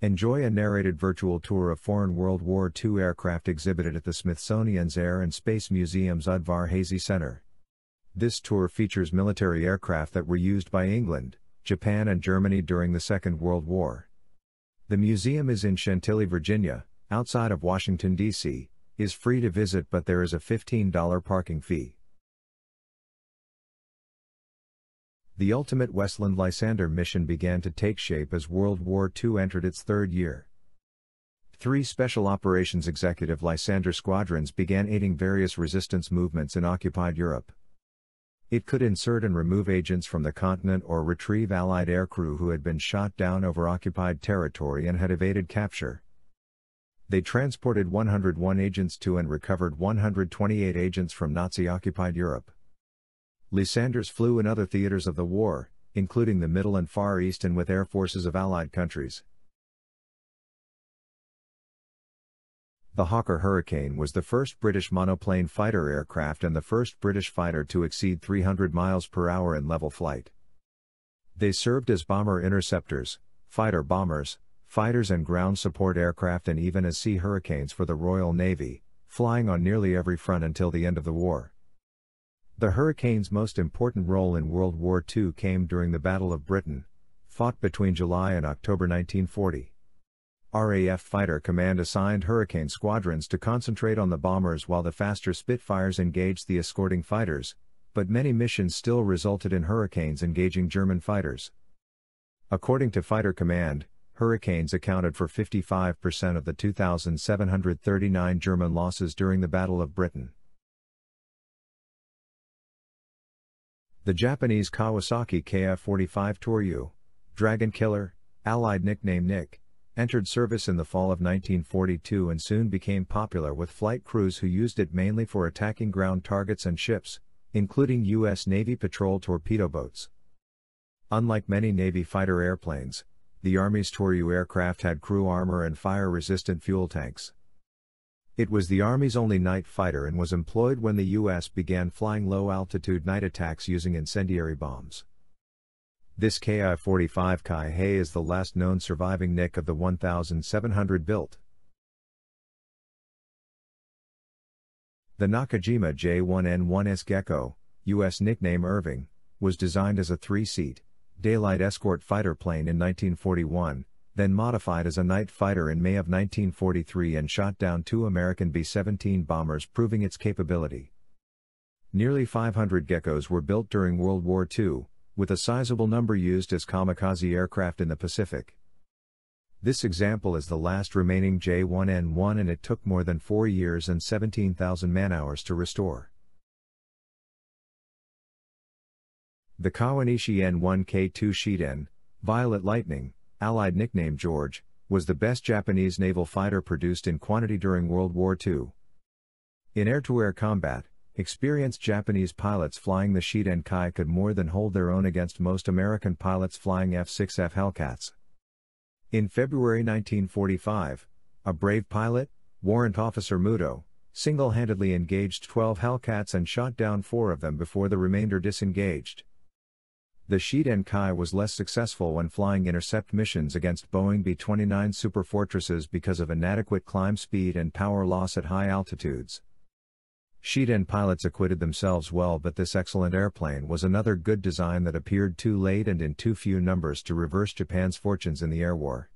Enjoy a narrated virtual tour of foreign World War II aircraft exhibited at the Smithsonian's Air and Space Museum's Udvar-Hazy Center. This tour features military aircraft that were used by England, Japan and Germany during the Second World War. The museum is in Chantilly, Virginia, outside of Washington, D.C., is free to visit, but there is a $15 parking fee. The ultimate Westland Lysander mission began to take shape as World War II entered its third year. 3 Special Operations Executive Lysander squadrons began aiding various resistance movements in occupied Europe. It could insert and remove agents from the continent or retrieve Allied aircrew who had been shot down over occupied territory and had evaded capture. They transported 101 agents to and recovered 128 agents from Nazi-occupied Europe. Lysanders flew in other theaters of the war, including the Middle and Far East and with air forces of Allied countries. The Hawker Hurricane was the first British monoplane fighter aircraft and the first British fighter to exceed 300 miles per hour in level flight. They served as bomber interceptors, fighter bombers, fighters and ground support aircraft and even as Sea Hurricanes for the Royal Navy, flying on nearly every front until the end of the war. The Hurricane's most important role in World War II came during the Battle of Britain, fought between July and October 1940. RAF Fighter Command assigned Hurricane squadrons to concentrate on the bombers while the faster Spitfires engaged the escorting fighters, but many missions still resulted in Hurricanes engaging German fighters. According to Fighter Command, Hurricanes accounted for 55% of the 2,739 German losses during the Battle of Britain. The Japanese Kawasaki Kf-45 Toryu, Dragon Killer, Allied nickname Nick, entered service in the fall of 1942 and soon became popular with flight crews who used it mainly for attacking ground targets and ships, including U.S. Navy patrol torpedo boats. Unlike many Navy fighter airplanes, the Army's Toryu aircraft had crew armor and fire-resistant fuel tanks. It was the Army's only night fighter and was employed when the U.S. began flying low-altitude night attacks using incendiary bombs. This Ki-45 Kai-Hei is the last known surviving Nick of the 1,700 built. The Nakajima J-1N-1S Gecko, U.S. nickname Irving, was designed as a 3-seat, daylight escort fighter plane in 1941, then modified as a night fighter in May of 1943 and shot down 2 American B-17 bombers, proving its capability. Nearly 500 Geckos were built during World War II, with a sizable number used as kamikaze aircraft in the Pacific. This example is the last remaining J-1N-1 and it took more than 4 years and 17,000 man-hours to restore. The Kawanishi N-1K2 Shiden, Violet Lightning, Allied nickname George, was the best Japanese naval fighter produced in quantity during World War II. In air-to-air combat, experienced Japanese pilots flying the Shiden Kai could more than hold their own against most American pilots flying F-6F Hellcats. In February 1945, a brave pilot, Warrant Officer Muto, single-handedly engaged 12 Hellcats and shot down 4 of them before the remainder disengaged. The Shiden Kai was less successful when flying intercept missions against Boeing B-29 Superfortresses because of inadequate climb speed and power loss at high altitudes. Shiden pilots acquitted themselves well, but this excellent airplane was another good design that appeared too late and in too few numbers to reverse Japan's fortunes in the air war.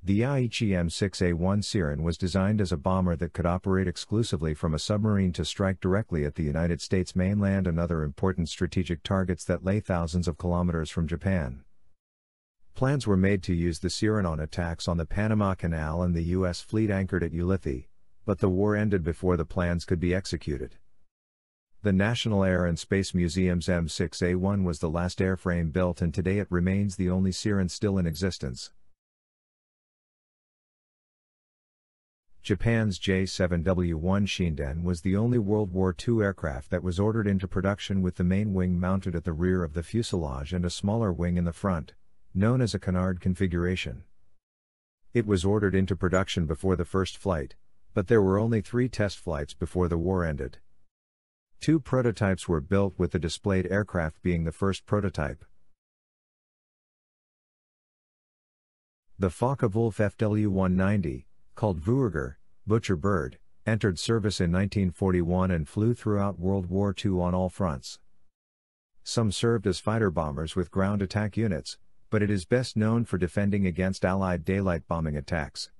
The Aichi M6A1 Siren was designed as a bomber that could operate exclusively from a submarine to strike directly at the United States mainland and other important strategic targets that lay thousands of kilometers from Japan. Plans were made to use the Siren on attacks on the Panama Canal and the U.S. fleet anchored at Ulithi, but the war ended before the plans could be executed. The National Air and Space Museum's M6A1 was the last airframe built and today it remains the only Siren still in existence. Japan's J-7W-1 Shinden was the only World War II aircraft that was ordered into production with the main wing mounted at the rear of the fuselage and a smaller wing in the front, known as a canard configuration. It was ordered into production before the first flight, but there were only 3 test flights before the war ended. 2 prototypes were built, with the displayed aircraft being the first prototype. The Focke-Wulf FW-190, called Vuurger, Butcher Bird, entered service in 1941 and flew throughout World War II on all fronts. Some served as fighter bombers with ground attack units, but it is best known for defending against Allied daylight bombing attacks.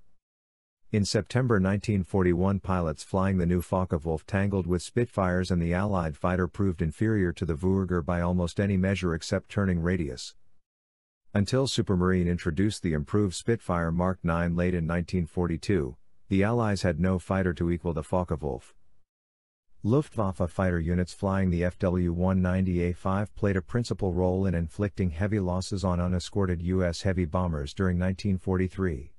In September 1941, pilots flying the new Focke-Wulf tangled with Spitfires, and the Allied fighter proved inferior to the Vuurger by almost any measure except turning radius. Until Supermarine introduced the improved Spitfire Mark IX late in 1942, the Allies had no fighter to equal the Focke-Wulf. Luftwaffe fighter units flying the FW-190A5 played a principal role in inflicting heavy losses on unescorted U.S. heavy bombers during 1943.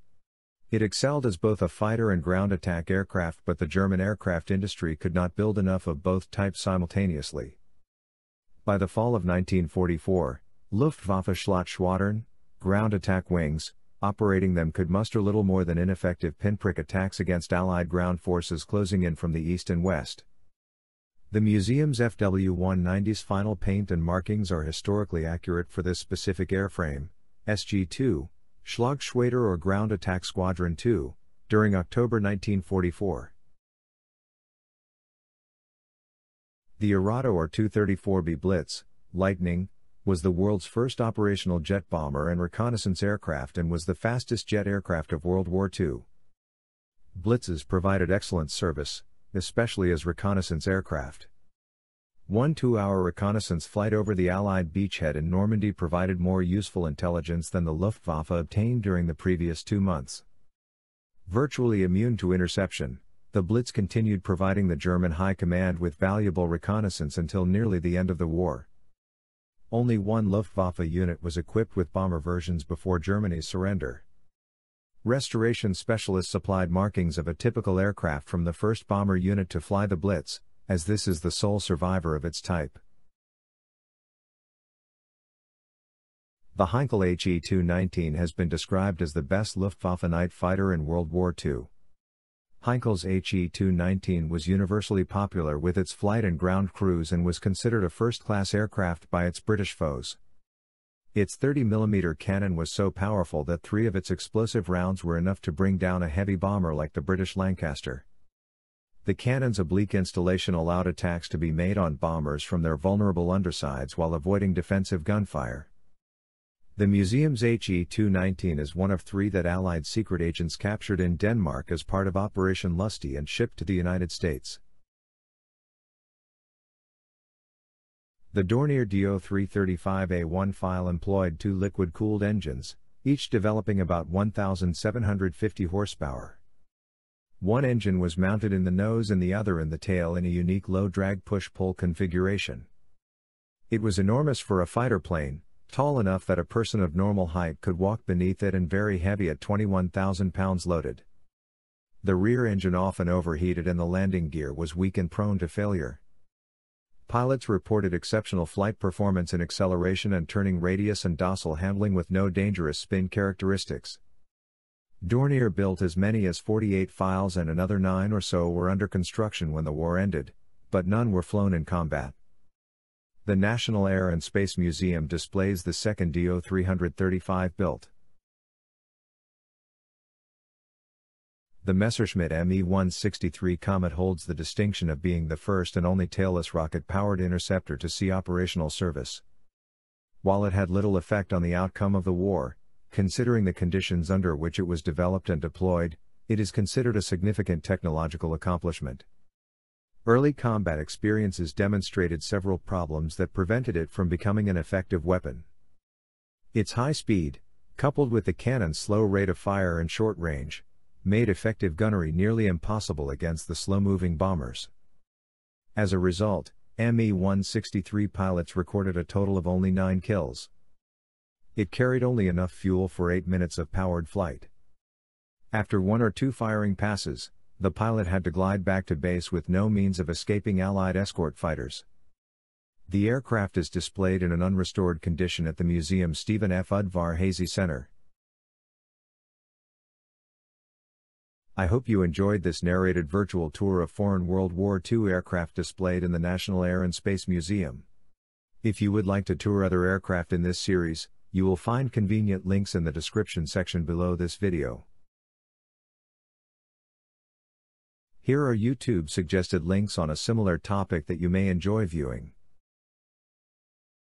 It excelled as both a fighter and ground attack aircraft, but the German aircraft industry could not build enough of both types simultaneously. By the fall of 1944, Luftwaffe Schlottschwadron, ground attack wings, operating them could muster little more than ineffective pinprick attacks against Allied ground forces closing in from the east and west. The museum's FW-190's final paint and markings are historically accurate for this specific airframe, SG-2, Schlagschwader or Ground Attack Squadron 2, during October 1944. The Arado or Tu-34B Blitz, Lightning, was the world's first operational jet bomber and reconnaissance aircraft and was the fastest jet aircraft of World War II. Blitzes provided excellent service, especially as reconnaissance aircraft. One 2-hour reconnaissance flight over the Allied beachhead in Normandy provided more useful intelligence than the Luftwaffe obtained during the previous 2 months. Virtually immune to interception, the Blitz continued providing the German High Command with valuable reconnaissance until nearly the end of the war. Only one Luftwaffe unit was equipped with bomber versions before Germany's surrender. Restoration specialists supplied markings of a typical aircraft from the first bomber unit to fly the Blitz, as this is the sole survivor of its type. The Heinkel HE-219 has been described as the best Luftwaffe night fighter in World War II. Heinkel's HE-219 was universally popular with its flight and ground crews and was considered a first-class aircraft by its British foes. Its 30mm cannon was so powerful that 3 of its explosive rounds were enough to bring down a heavy bomber like the British Lancaster. The cannon's oblique installation allowed attacks to be made on bombers from their vulnerable undersides while avoiding defensive gunfire. The museum's HE-219 is one of 3 that Allied secret agents captured in Denmark as part of Operation Lusty and shipped to the United States. The Dornier DO-335A1 file employed 2 liquid-cooled engines, each developing about 1,750 horsepower. One engine was mounted in the nose and the other in the tail in a unique low-drag push-pull configuration. It was enormous for a fighter plane, tall enough that a person of normal height could walk beneath it, and very heavy at 21,000 pounds loaded. The rear engine often overheated and the landing gear was weak and prone to failure. Pilots reported exceptional flight performance in acceleration and turning radius and docile handling with no dangerous spin characteristics. Dornier built as many as 48 files and another 9 or so were under construction when the war ended, but none were flown in combat. The National Air and Space Museum displays the second DO-335 built. The Messerschmitt Me-163 Comet holds the distinction of being the first and only tailless rocket-powered interceptor to see operational service. While it had little effect on the outcome of the war, considering the conditions under which it was developed and deployed, it is considered a significant technological accomplishment. Early combat experiences demonstrated several problems that prevented it from becoming an effective weapon. Its high speed, coupled with the cannon's slow rate of fire and short range, made effective gunnery nearly impossible against the slow-moving bombers. As a result, Me-163 pilots recorded a total of only 9 kills. It carried only enough fuel for 8 minutes of powered flight. After 1 or 2 firing passes, the pilot had to glide back to base with no means of escaping Allied escort fighters. The aircraft is displayed in an unrestored condition at the museum's Stephen F. Udvar-Hazy Center. I hope you enjoyed this narrated virtual tour of foreign World War II aircraft displayed in the National Air and Space Museum. If you would like to tour other aircraft in this series, You will find convenient links in the description section below this video. Here are YouTube suggested links on a similar topic that you may enjoy viewing.